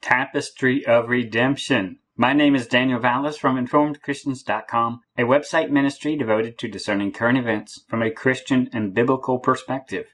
Tapestry of Redemption. My name is Daniel Vallis from InformedChristians.com, a website ministry devoted to discerning current events from a Christian and biblical perspective.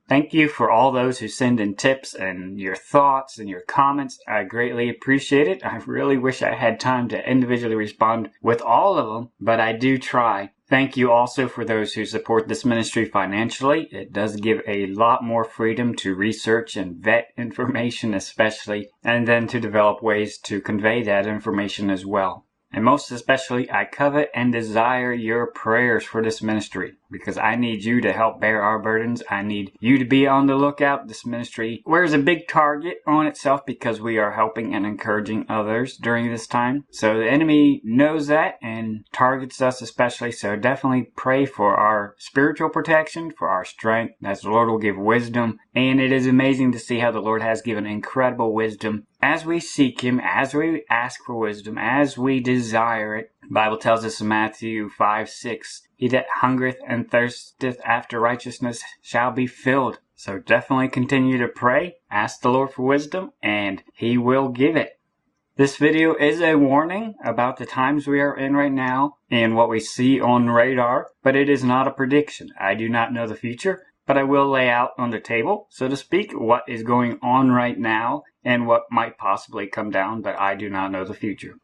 Thank you for all those who send in tips and your thoughts and your comments. I greatly appreciate it. I really wish I had time to individually respond with all of them, but I do try. Thank you also for those who support this ministry financially. It does give a lot more freedom to research and vet information especially, and then to develop ways to convey that information as well. And most especially, I covet and desire your prayers for this ministry, because I need you to help bear our burdens. I need you to be on the lookout. This ministry wears a big target on itself because we are helping and encouraging others during this time. So the enemy knows that and targets us especially. So definitely pray for our spiritual protection, for our strength, as the Lord will give wisdom. And it is amazing to see how the Lord has given incredible wisdom as we seek Him, as we ask for wisdom, as we desire it. The Bible tells us in Matthew 5:6, "He that hungereth and thirsteth after righteousness shall be filled." So definitely continue to pray, ask the Lord for wisdom, and He will give it. This video is a warning about the times we are in right now and what we see on radar, but it is not a prediction. I do not know the future, but I will lay out on the table, so to speak, what is going on right now and what might possibly come down, but I do not know the future.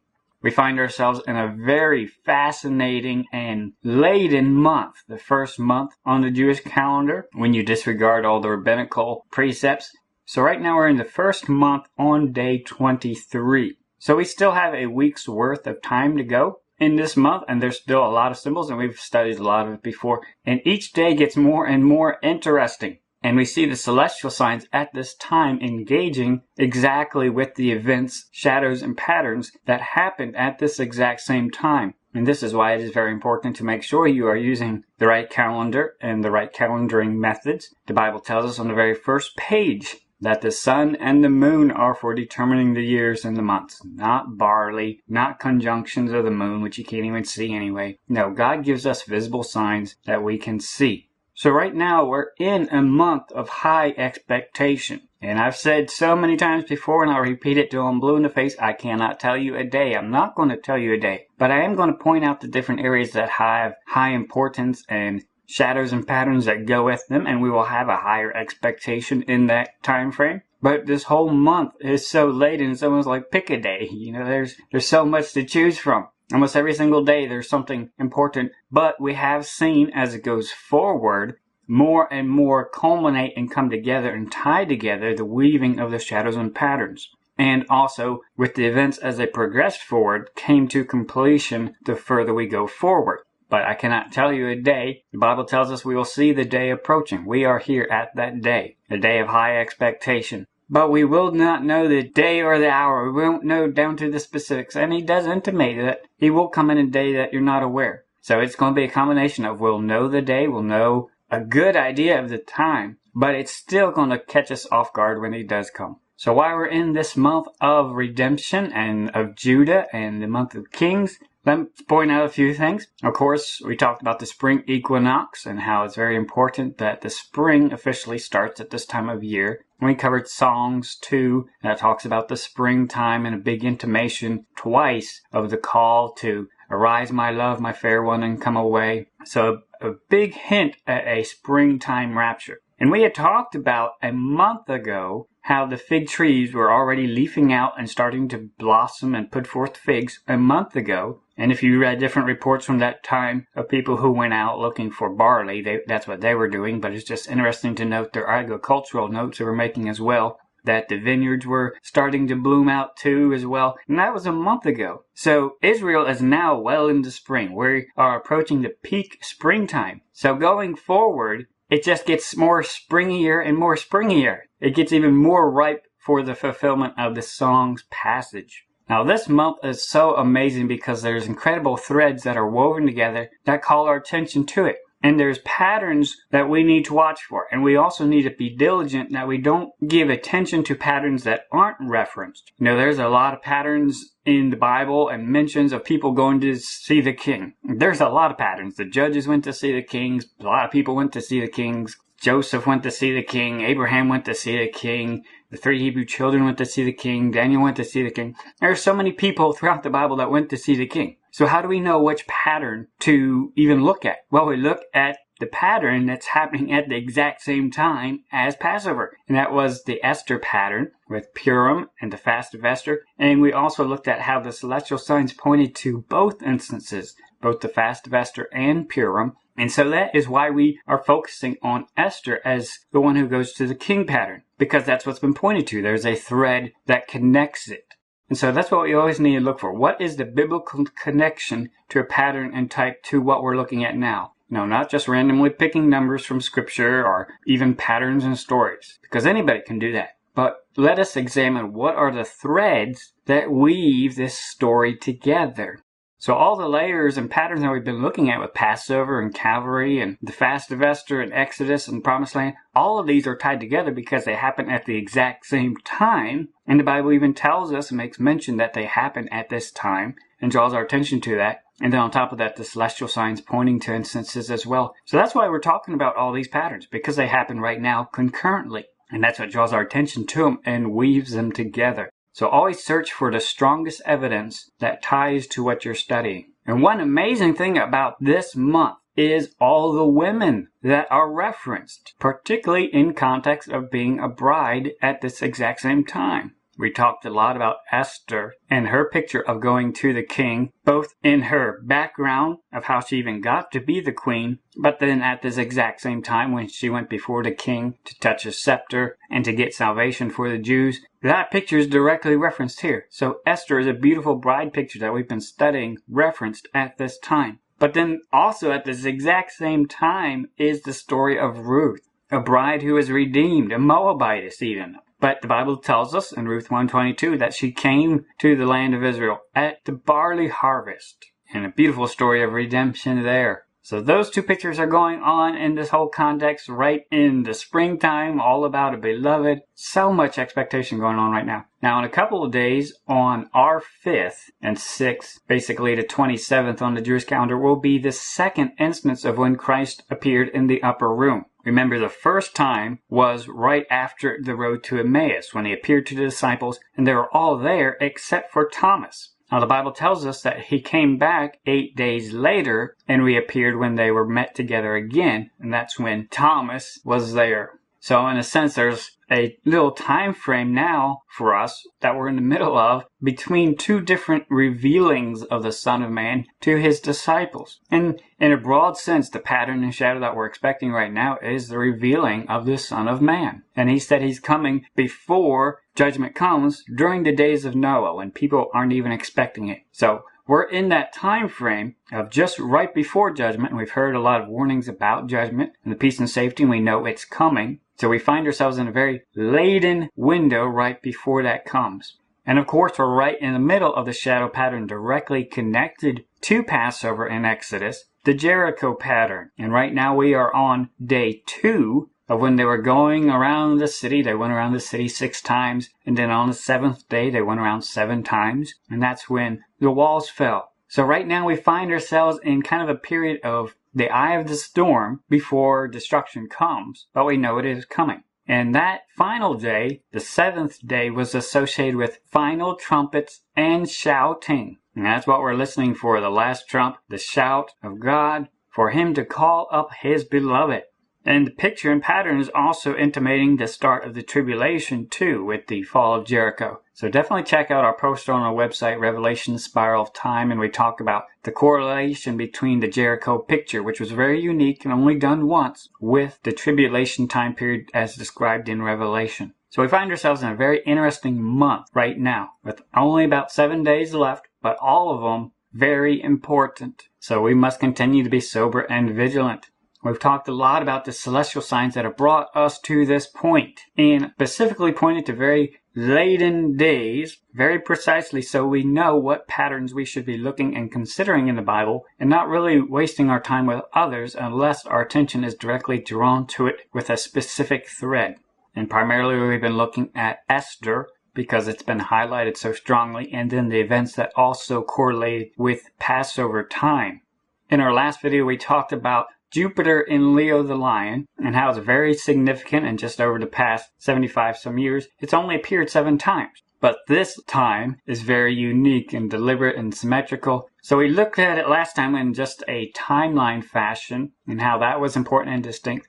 We find ourselves in a very fascinating and laden month, the first month on the Jewish calendar, when you disregard all the rabbinical precepts. So right now we're in the first month on day 23. So we still have a week's worth of time to go in this month, and there's still a lot of symbols, and we've studied a lot of it before. And each day gets more and more interesting. And we see the celestial signs at this time engaging exactly with the events, shadows, and patterns that happened at this exact same time. And this is why it is very important to make sure you are using the right calendar and the right calendaring methods. The Bible tells us on the very first page that the sun and the moon are for determining the years and the months. Not barley, not conjunctions of the moon, which you can't even see anyway. No, God gives us visible signs that we can see. So right now we're in a month of high expectation. And I've said so many times before, and I'll repeat it till I'm blue in the face, I cannot tell you a day. I'm not going to tell you a day. But I am going to point out the different areas that have high importance and shadows and patterns that go with them, and we will have a higher expectation in that time frame. But this whole month is so late, and it's almost like pick a day. You know, there's so much to choose from. Almost every single day there's something important, but we have seen as it goes forward, more and more culminate and come together and tie together the weaving of the shadows and patterns. And also, with the events as they progressed forward, came to completion the further we go forward. But I cannot tell you a day. The Bible tells us we will see the day approaching. We are here at that day, a day of high expectation. But we will not know the day or the hour. We won't know down to the specifics. And He does intimate that He will come in a day that you're not aware. So it's going to be a combination of we'll know the day, we'll know a good idea of the time, but it's still going to catch us off guard when He does come. So while we're in this month of redemption and of Judah and the month of Kings, let's point out a few things. Of course, we talked about the spring equinox and how it's very important that the spring officially starts at this time of year. We covered Songs 2 that talks about the springtime and a big intimation twice of the call to arise, my love, my fair one, and come away. So a big hint at a springtime rapture. And we had talked about a month ago how the fig trees were already leafing out and starting to blossom and put forth figs a month ago. And if you read different reports from that time of people who went out looking for barley, that's what they were doing. But it's just interesting to note their agricultural notes they were making as well, that the vineyards were starting to bloom out too as well. And that was a month ago. So Israel is now well into spring. We are approaching the peak springtime. So going forward, it just gets more springier and more springier. It gets even more ripe for the fulfillment of the song's passage. Now this month is so amazing because there's incredible threads that are woven together that call our attention to it. And there's patterns that we need to watch for. And we also need to be diligent that we don't give attention to patterns that aren't referenced. You know, there's a lot of patterns in the Bible and mentions of people going to see the king. There's a lot of patterns. The judges went to see the kings. A lot of people went to see the kings. Joseph went to see the king, Abraham went to see the king, the 3 Hebrew children went to see the king, Daniel went to see the king. There are so many people throughout the Bible that went to see the king. So how do we know which pattern to even look at? Well, we look at the pattern that's happening at the exact same time as Passover. And that was the Esther pattern with Purim and the fast of Esther. And we also looked at how the celestial signs pointed to both instances, both the fast of Esther and Purim. And so that is why we are focusing on Esther as the one who goes to the king pattern, because that's what's been pointed to. There's a thread that connects it. And so that's what we always need to look for. What is the biblical connection to a pattern and type to what we're looking at now? No, not just randomly picking numbers from scripture or even patterns and stories, because anybody can do that. But let us examine what are the threads that weave this story together. So all the layers and patterns that we've been looking at with Passover and Calvary and the Fast of Esther and Exodus and Promised Land, all of these are tied together because they happen at the exact same time. And the Bible even tells us and makes mention that they happen at this time and draws our attention to that. And then on top of that, the celestial signs pointing to instances as well. So that's why we're talking about all these patterns, because they happen right now concurrently. And that's what draws our attention to them and weaves them together. So always search for the strongest evidence that ties to what you're studying. And one amazing thing about this month is all the women that are referenced, particularly in context of being a bride at this exact same time. We talked a lot about Esther and her picture of going to the king, both in her background of how she even got to be the queen, but then at this exact same time when she went before the king to touch his scepter and to get salvation for the Jews. That picture is directly referenced here. So Esther is a beautiful bride picture that we've been studying referenced at this time. But then also at this exact same time is the story of Ruth, a bride who is redeemed, a Moabitess even. But the Bible tells us in Ruth 1:22 that she came to the land of Israel at the barley harvest. And a beautiful story of redemption there. So those two pictures are going on in this whole context right in the springtime, all about a beloved. So much expectation going on right now. Now in a couple of days, on our 5th and 6th, basically the 27th on the Jewish calendar, will be the second instance of when Christ appeared in the upper room. Remember, the first time was right after the road to Emmaus, when he appeared to the disciples, and they were all there except for Thomas. Now, the Bible tells us that he came back 8 days later and reappeared when they were met together again, and that's when Thomas was there. So in a sense, there's a little time frame now for us that we're in the middle of between two different revealings of the Son of Man to his disciples. And in a broad sense, the pattern and shadow that we're expecting right now is the revealing of the Son of Man. And he said he's coming before judgment comes during the days of Noah when people aren't even expecting it. So we're in that time frame of just right before judgment, and we've heard a lot of warnings about judgment and the peace and safety, and we know it's coming. So we find ourselves in a very laden window right before that comes. And of course, we're right in the middle of the shadow pattern directly connected to Passover and Exodus, the Jericho pattern. And right now we are on day 2 of when they were going around the city. They went around the city 6 times. And then on the 7th day, they went around 7 times. And that's when the walls fell. So right now we find ourselves in kind of a period of the eye of the storm before destruction comes, but we know it is coming. And that final day, the 7th day, was associated with final trumpets and shouting. And that's what we're listening for, the last trump, the shout of God, for him to call up his beloved. And the picture and pattern is also intimating the start of the tribulation too, with the fall of Jericho. So definitely check out our post on our website, Revelation Spiral of Time, and we talk about the correlation between the Jericho picture, which was very unique and only done once, with the tribulation time period as described in Revelation. So we find ourselves in a very interesting month right now, with only about 7 days left, but all of them very important. So we must continue to be sober and vigilant. We've talked a lot about the celestial signs that have brought us to this point, and specifically pointed to very laden days, very precisely so we know what patterns we should be looking and considering in the Bible, and not really wasting our time with others unless our attention is directly drawn to it with a specific thread. And primarily we've been looking at Esther, because it's been highlighted so strongly, and then the events that also correlate with Passover time. In our last video we talked about Jupiter in Leo the Lion, and how it's very significant, and just over the past 75 some years, it's only appeared 7 times. But this time is very unique and deliberate and symmetrical. So we looked at it last time in just a timeline fashion, and how that was important and distinct.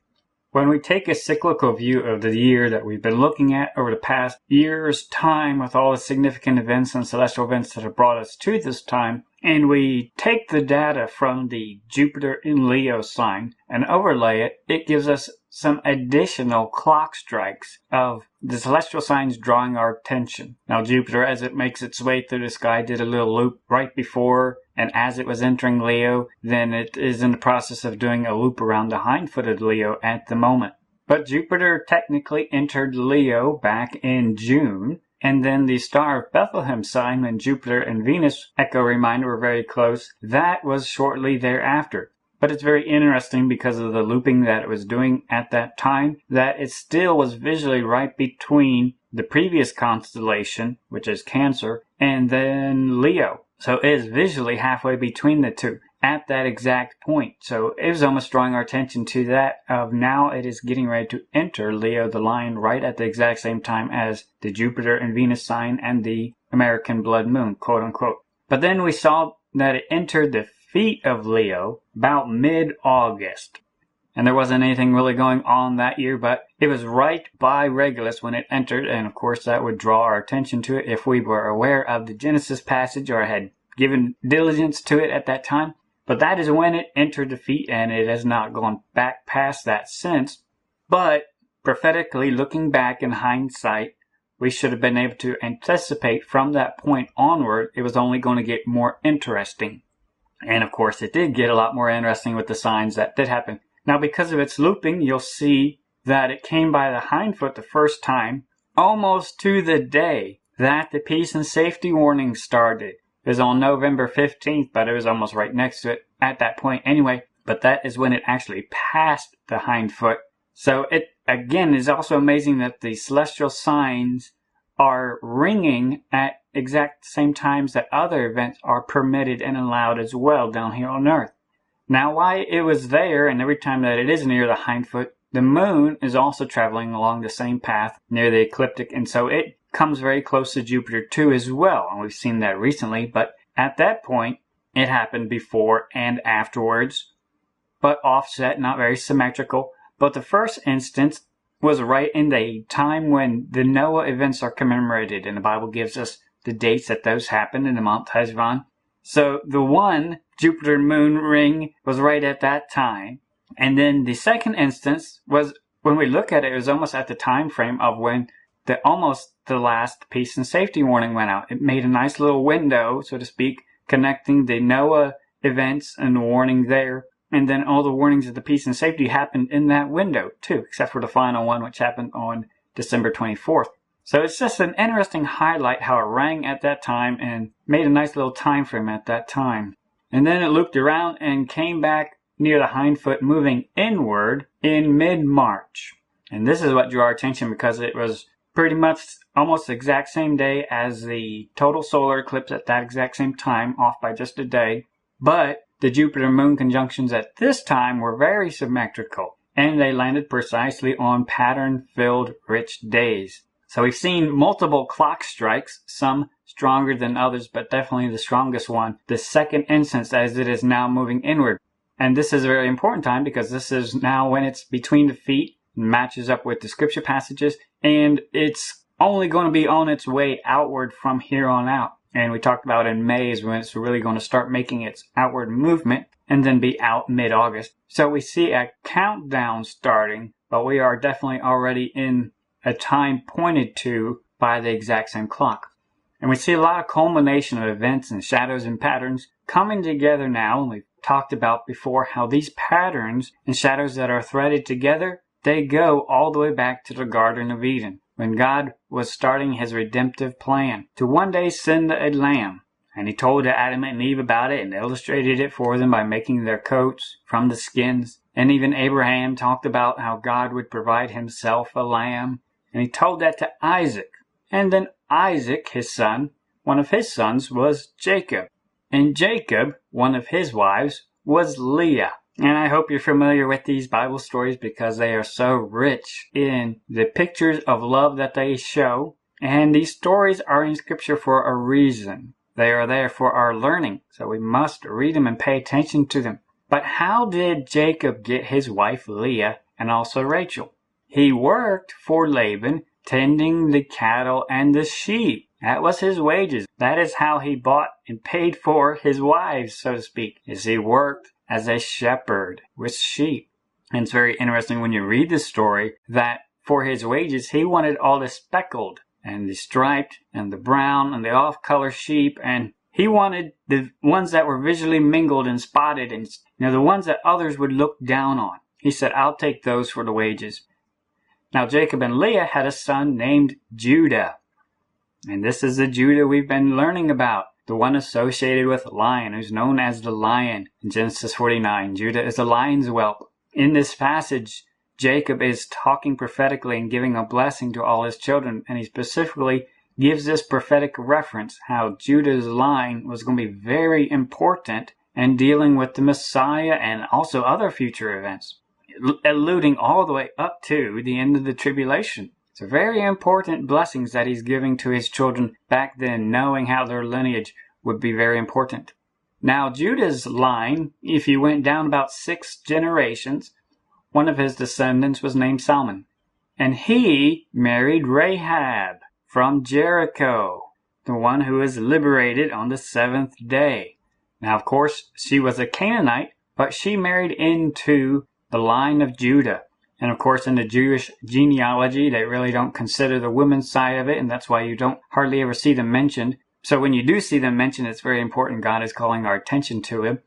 When we take a cyclical view of the year that we've been looking at over the past year's time, with all the significant events and celestial events that have brought us to this time, and we take the data from the Jupiter in Leo sign and overlay it, it gives us some additional clock strikes of the celestial signs drawing our attention. Now Jupiter, as it makes its way through the sky, did a little loop right before and as it was entering Leo. Then it is in the process of doing a loop around the hindfoot of Leo at the moment. But Jupiter technically entered Leo back in June. And then the Star of Bethlehem sign, when Jupiter and Venus, echo reminder, were very close, that was shortly thereafter. But it's very interesting because of the looping that it was doing at that time, that it still was visually right between the previous constellation, which is Cancer, and then Leo. So it is visually halfway between the two at that exact point. So it was almost drawing our attention to that of now it is getting ready to enter Leo the Lion right at the exact same time as the Jupiter and Venus sign and the American blood moon, quote unquote. But then we saw that it entered the feet of Leo about mid-August. And there wasn't anything really going on that year, but it was right by Regulus when it entered, and of course that would draw our attention to it if we were aware of the Genesis passage or had given diligence to it at that time. But that is when it entered the feet, and it has not gone back past that since. But prophetically, looking back in hindsight, we should have been able to anticipate from that point onward it was only going to get more interesting. And of course it did get a lot more interesting with the signs that did happen. Now because of its looping, you'll see that it came by the hindfoot the first time, almost to the day that the peace and safety warning started. It was on November 15th, but it was almost right next to it at that point anyway. But that is when it actually passed the hindfoot. So it, again, is also amazing that the celestial signs are ringing at exact same times that other events are permitted and allowed as well down here on Earth. Now, why it was there, and every time that it is near the hindfoot, the moon is also traveling along the same path near the ecliptic, and so it comes very close to Jupiter too as well, and we've seen that recently, but at that point it happened before and afterwards, but offset, not very symmetrical. But the first instance was right in the time when the Noah events are commemorated, and the Bible gives us the dates that those happened in the month Heshvan. So the one Jupiter moon ring was right at that time, and then the second instance was, when we look at it, it was almost at the time frame of when almost the last peace and safety warning went out. It made a nice little window, so to speak, connecting the Noah events and the warning there. And then all the warnings of the peace and safety happened in that window too, except for the final one, which happened on December 24th. So it's just an interesting highlight how it rang at that time and made a nice little time frame at that time. And then it looped around and came back near the hindfoot, moving inward in mid-March. And this is what drew our attention because it was pretty much almost the exact same day as the total solar eclipse at that exact same time, off by just a day. But the Jupiter-Moon conjunctions at this time were very symmetrical, and they landed precisely on pattern-filled rich days. So we've seen multiple clock strikes, some stronger than others, but definitely the strongest one, the second instance as it is now moving inward. And this is a very important time because this is now when it's between the feet, matches up with the scripture passages, and it's only going to be on its way outward from here on out. And we talked about in May is when it's really going to start making its outward movement and then be out mid-August. So we see a countdown starting, but we are definitely already in a time pointed to by the exact same clock. And we see a lot of culmination of events and shadows and patterns coming together now. And we've talked about before how these patterns and shadows that are threaded together, they go all the way back to the Garden of Eden, when God was starting his redemptive plan to one day send a lamb. And he told Adam and Eve about it and illustrated it for them by making their coats from the skins. And even Abraham talked about how God would provide himself a lamb. And he told that to Isaac. And then Isaac, his son, one of his sons was Jacob. And Jacob, one of his wives, was Leah. And I hope you're familiar with these Bible stories because they are so rich in the pictures of love that they show. And these stories are in Scripture for a reason. They are there for our learning, so we must read them and pay attention to them. But how did Jacob get his wife Leah and also Rachel? He worked for Laban, tending the cattle and the sheep. That was his wages. That is how he bought and paid for his wives, so to speak, is he worked as a shepherd with sheep. And it's very interesting when you read the story that for his wages, he wanted all the speckled and the striped and the brown and the off-color sheep, and he wanted the ones that were visually mingled and spotted and the ones that others would look down on. He said, I'll take those for the wages. Now Jacob and Leah had a son named Judah. And this is the Judah we've been learning about. The one associated with lion, who's known as the lion in Genesis 49. Judah is the lion's whelp. In this passage, Jacob is talking prophetically and giving a blessing to all his children. And he specifically gives this prophetic reference how Judah's line was going to be very important in dealing with the Messiah and also other future events, alluding all the way up to the end of the tribulation. So very important blessings that he's giving to his children back then, knowing how their lineage would be very important. Now Judah's line, if you went down about 6 generations, one of his descendants was named Salmon. And he married Rahab from Jericho, the one who was liberated on the 7th day. Now of course she was a Canaanite, but she married into the line of Judah. And of course, in the Jewish genealogy, they really don't consider the women's side of it, and that's why you don't hardly ever see them mentioned. So when you do see them mentioned, it's very important. God is calling our attention to it.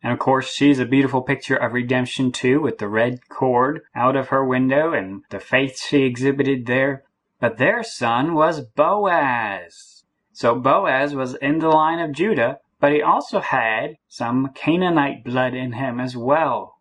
And of course, she's a beautiful picture of redemption too, with the red cord out of her window and the faith she exhibited there. But their son was Boaz. So Boaz was in the line of Judah, but he also had some Canaanite blood in him as well.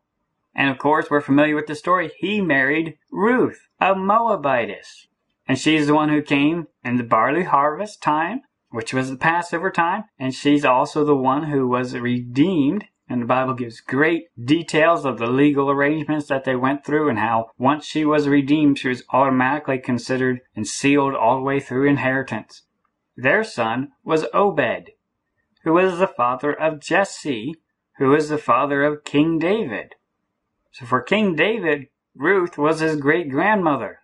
And of course, we're familiar with the story. He married Ruth, a Moabitess. And she's the one who came in the barley harvest time, which was the Passover time. And she's also the one who was redeemed. And the Bible gives great details of the legal arrangements that they went through and how once she was redeemed, she was automatically considered and sealed all the way through inheritance. Their son was Obed, who was the father of Jesse, who was the father of King David. So for King David, Ruth was his great-grandmother.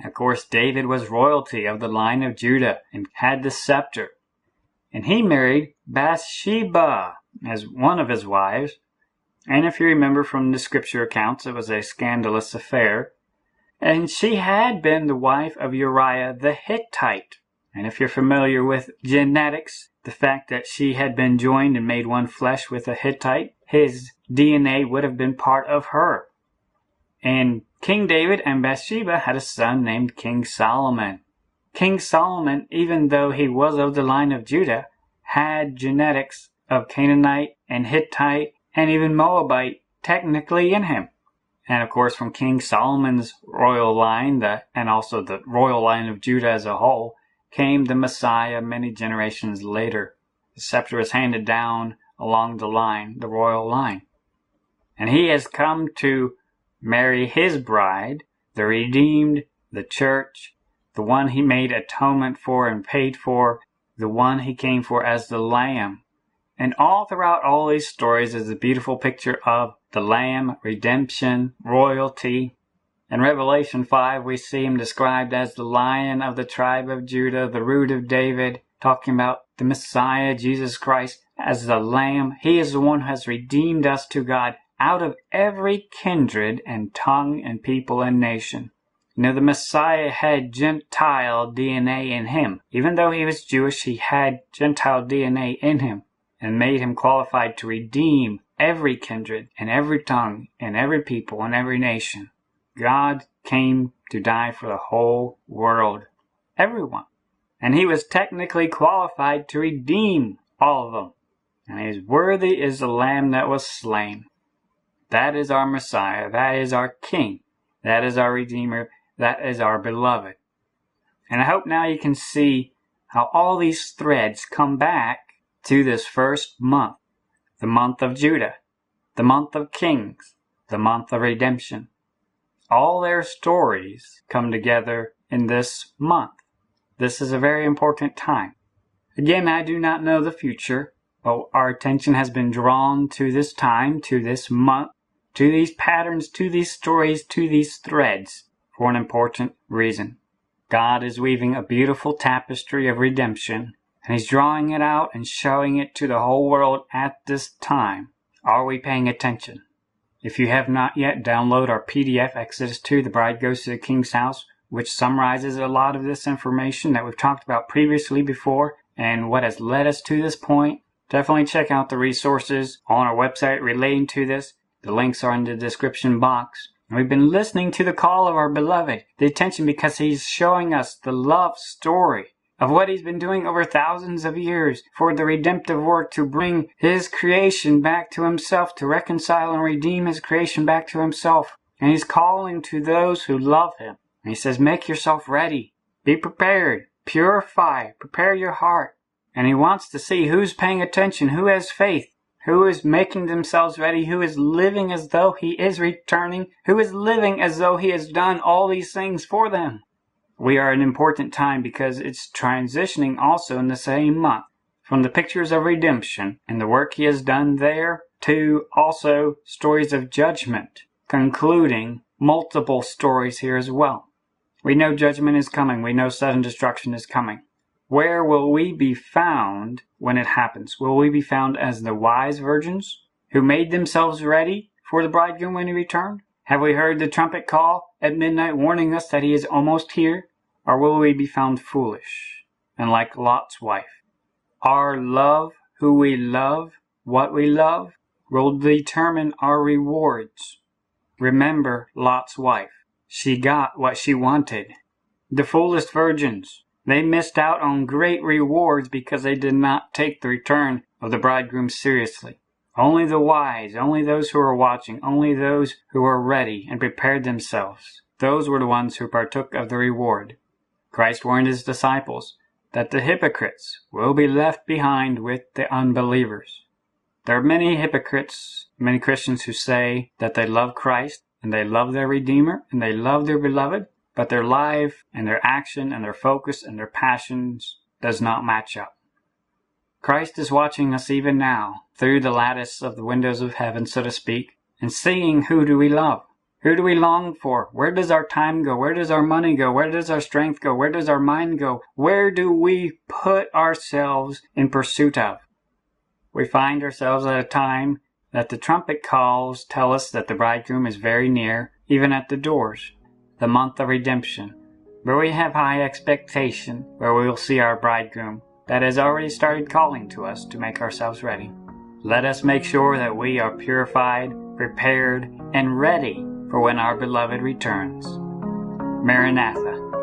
Of course, David was royalty of the line of Judah and had the scepter. And he married Bathsheba as one of his wives. And if you remember from the scripture accounts, it was a scandalous affair. And she had been the wife of Uriah the Hittite. And if you're familiar with genetics, the fact that she had been joined and made one flesh with a Hittite, his DNA would have been part of her. And King David and Bathsheba had a son named King Solomon. King Solomon, even though he was of the line of Judah, had genetics of Canaanite and Hittite and even Moabite technically in him. And of course, from King Solomon's royal line, and also the royal line of Judah as a whole, came the Messiah many generations later. The scepter was handed down along the line, the royal line. And he has come to marry his bride, the redeemed, the church, the one he made atonement for and paid for, the one he came for as the Lamb. And all throughout all these stories is a beautiful picture of the Lamb, redemption, royalty. In Revelation 5, we see him described as the Lion of the tribe of Judah, the root of David, talking about the Messiah, Jesus Christ, as the Lamb. He is the one who has redeemed us to God out of every kindred and tongue and people and nation. You know, the Messiah had Gentile DNA in him. Even though he was Jewish, he had Gentile DNA in him and made him qualified to redeem every kindred and every tongue and every people and every nation. God came to die for the whole world, everyone. And he was technically qualified to redeem all of them. And as worthy is the Lamb that was slain. That is our Messiah. That is our King. That is our Redeemer. That is our beloved. And I hope now you can see how all these threads come back to this first month, the month of Judah. the month of Kings, the month of redemption. All their stories come together in this month. This is a very important time. Again, I do not know the future, but our attention has been drawn to this time, to this month, to these patterns, to these stories, to these threads for an important reason. God is weaving a beautiful tapestry of redemption, and He's drawing it out and showing it to the whole world at this time. Are we paying attention? If you have not yet, download our PDF, Exodus 2, The Bride Goes to the King's House, which summarizes a lot of this information that we've talked about previously before and what has led us to this point. Definitely check out the resources on our website relating to this. The links are in the description box. We've been listening to the call of our beloved, the attention, because He's showing us the love story of what He's been doing over thousands of years for the redemptive work to bring His creation back to Himself, to reconcile and redeem His creation back to Himself. And He's calling to those who love Him. And He says, make yourself ready. Be prepared. Purify. Prepare your heart. And He wants to see who's paying attention, who has faith, who is making themselves ready, who is living as though He is returning, who is living as though He has done all these things for them. We are at an important time because it's transitioning also in the same month from the pictures of redemption and the work He has done there to also stories of judgment, concluding multiple stories here as well. We know judgment is coming. We know sudden destruction is coming. Where will we be found when it happens? Will we be found as the wise virgins who made themselves ready for the bridegroom when He returned? Have we heard the trumpet call at midnight warning us that He is almost here? Or will we be found foolish and like Lot's wife? Our love, who we love, what we love, will determine our rewards. Remember Lot's wife. She got what she wanted. The foolish virgins, they missed out on great rewards because they did not take the return of the bridegroom seriously. Only the wise, only those who are watching, only those who are ready and prepared themselves, those were the ones who partook of the reward. Christ warned His disciples that the hypocrites will be left behind with the unbelievers. There are many hypocrites, many Christians who say that they love Christ and they love their Redeemer and they love their beloved, but their life and their action and their focus and their passions does not match up. Christ is watching us even now through the lattice of the windows of heaven, so to speak, and seeing who do we love? Who do we long for? Where does our time go? Where does our money go? Where does our strength go? Where does our mind go? Where do we put ourselves in pursuit of? We find ourselves at a time that the trumpet calls tell us that the bridegroom is very near, even at the doors. The month of redemption, where we have high expectation, where we will see our bridegroom that has already started calling to us to make ourselves ready. Let us make sure that we are purified, prepared, and ready for when our beloved returns. Maranatha.